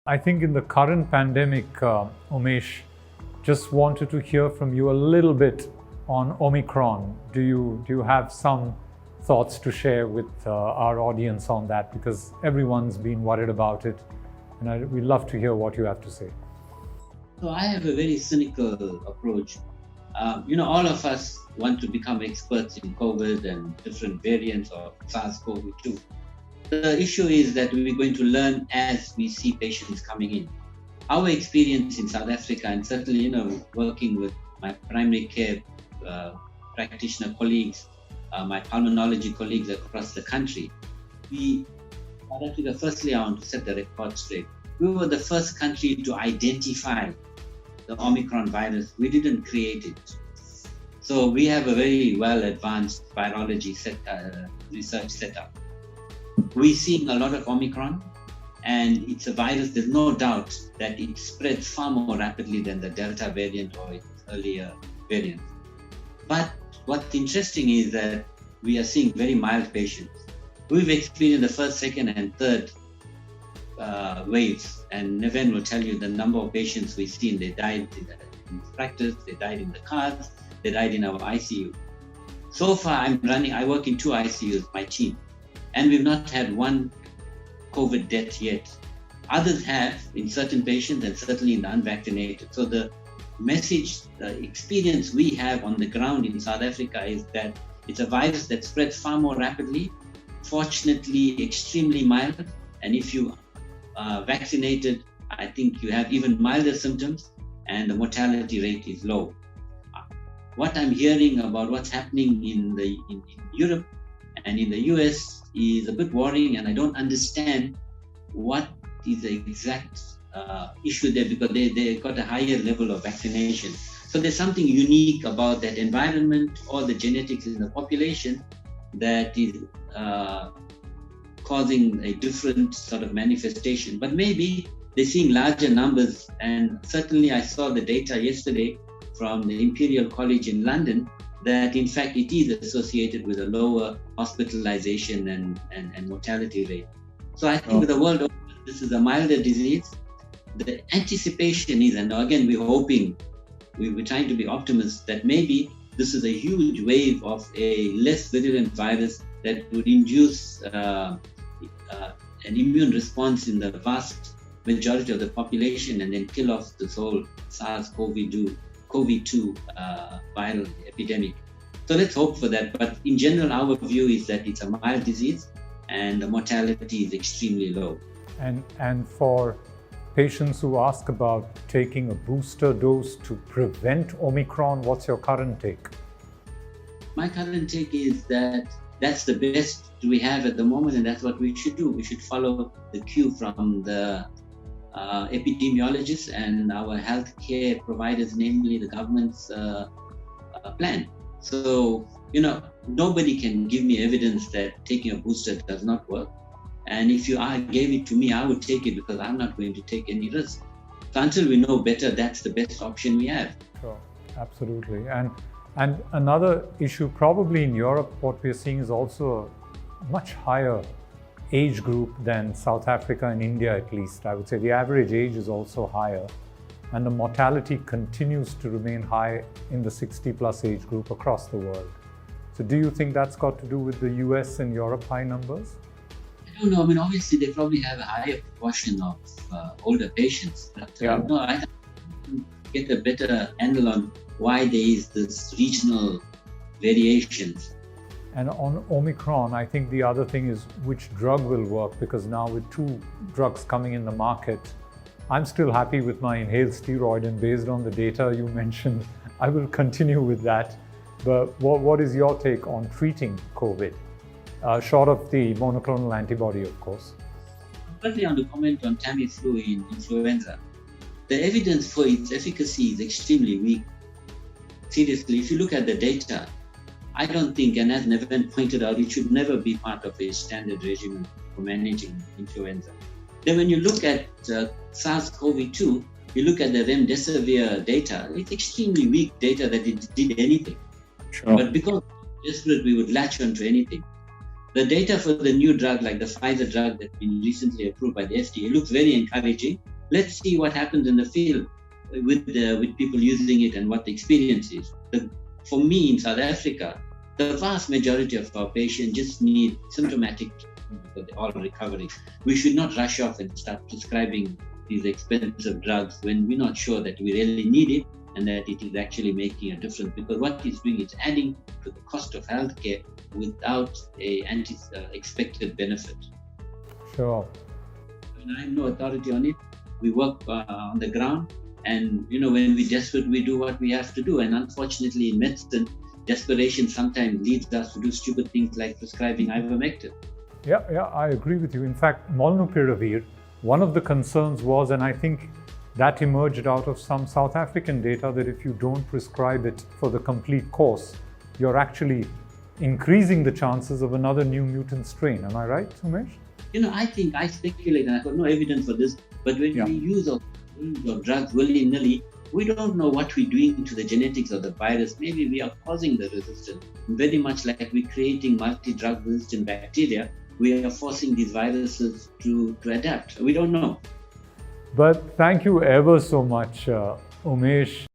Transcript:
I think in the current pandemic, Umesh, just wanted to hear from you a little bit on Omicron. Do you have some thoughts to share with our audience on that? Because everyone's been worried about it, and we'd love to hear what you have to say. So I have a very cynical approach. All of us want to become experts in COVID and different variants of SARS-CoV-2. The issue is that we're going to learn as we see patients coming in. Our experience in South Africa, and certainly, working with my primary care practitioner colleagues, my pulmonology colleagues across the country, South Africa, firstly, I want to set the record straight. We were the first country to identify the Omicron virus. We didn't create it. So we have a very well advanced virology research setup. We're seeing a lot of Omicron, and it's a virus, there's no doubt that it spreads far more rapidly than the Delta variant or its earlier variants. But what's interesting is that we are seeing very mild patients. We've experienced the first, second, and third waves, and Neven will tell you the number of patients we've seen. They died in practice, they died in the cars, they died in our ICU. So far, I work in 2 ICUs, my team, and we've not had one COVID death yet. Others have in certain patients and certainly in the unvaccinated. So the message, the experience we have on the ground in South Africa is that it's a virus that spreads far more rapidly, fortunately extremely mild, and if you are vaccinated, I think you have even milder symptoms and the mortality rate is low. What I'm hearing about what's happening in Europe and in the US is a bit worrying, and I don't understand what is the exact issue there, because they got a higher level of vaccination. So there's something unique about that environment or the genetics in the population that is causing a different sort of manifestation. But maybe they're seeing larger numbers, and certainly I saw the data yesterday from the Imperial College in London that in fact it is associated with a lower hospitalization and mortality rate. So I think with the world over, this is a milder disease. The anticipation is, and again we're trying to be optimists, that maybe this is a huge wave of a less virulent virus that would induce an immune response in the vast majority of the population and then kill off this whole SARS-CoV-2 viral epidemic. So let's hope for that. But in general, our view is that it's a mild disease and the mortality is extremely low. And for patients who ask about taking a booster dose to prevent Omicron, what's your current take? My current take is that that's the best we have at the moment, and that's what we should do. We should follow the cue from the epidemiologists and our healthcare providers, namely the government's plan. So, nobody can give me evidence that taking a booster does not work. And if you gave it to me, I would take it because I'm not going to take any risk. So until we know better, that's the best option we have. Sure, absolutely. And another issue, probably in Europe, what we're seeing is also a much higher age group than South Africa and India, at least. I would say the average age is also higher, and the mortality continues to remain high in the 60 plus age group across the world. So do you think that's got to do with the US and Europe high numbers? I don't know. Obviously they probably have a higher proportion of older patients, but I get a better handle on why there is this regional variations. And on Omicron, I think the other thing is which drug will work, because now with 2 drugs coming in the market, I'm still happy with my inhaled steroid, and based on the data you mentioned, I will continue with that. But what is your take on treating COVID, short of the monoclonal antibody, of course? Firstly, I want to comment on Tamiflu in influenza. The evidence for its efficacy is extremely weak. Seriously, if you look at the data, I don't think, and as Neven pointed out, it should never be part of a standard regimen for managing influenza. Then when you look at SARS-CoV-2, you look at the remdesivir data, it's extremely weak data that it did anything. Sure. But because we're desperate, we would latch onto anything. The data for the new drug, like the Pfizer drug that's been recently approved by the FDA, looks very encouraging. Let's see what happens in the field with people using it and what the experience is. For me in South Africa, the vast majority of our patients just need symptomatic because they're all recovering. We should not rush off and start prescribing these expensive drugs when we're not sure that we really need it and that it is actually making a difference, because what it's doing is adding to the cost of healthcare without a expected benefit. Sure. And I have no authority on it. We work on the ground, and when we're desperate, we do what we have to do. And unfortunately, in medicine, desperation sometimes leads us to do stupid things like prescribing ivermectin. Yeah, I agree with you. In fact, molnupiravir, one of the concerns was, and I think that emerged out of some South African data, that if you don't prescribe it for the complete course, you're actually increasing the chances of another new mutant strain. Am I right, Umesh? I speculate, and I've got no evidence for this, but when we use of drugs willy-nilly, we don't know what we're doing to the genetics of the virus. Maybe we are causing the resistance. Very much like we're creating multi-drug resistant bacteria, we are forcing these viruses to adapt. We don't know. But thank you ever so much, Umesh.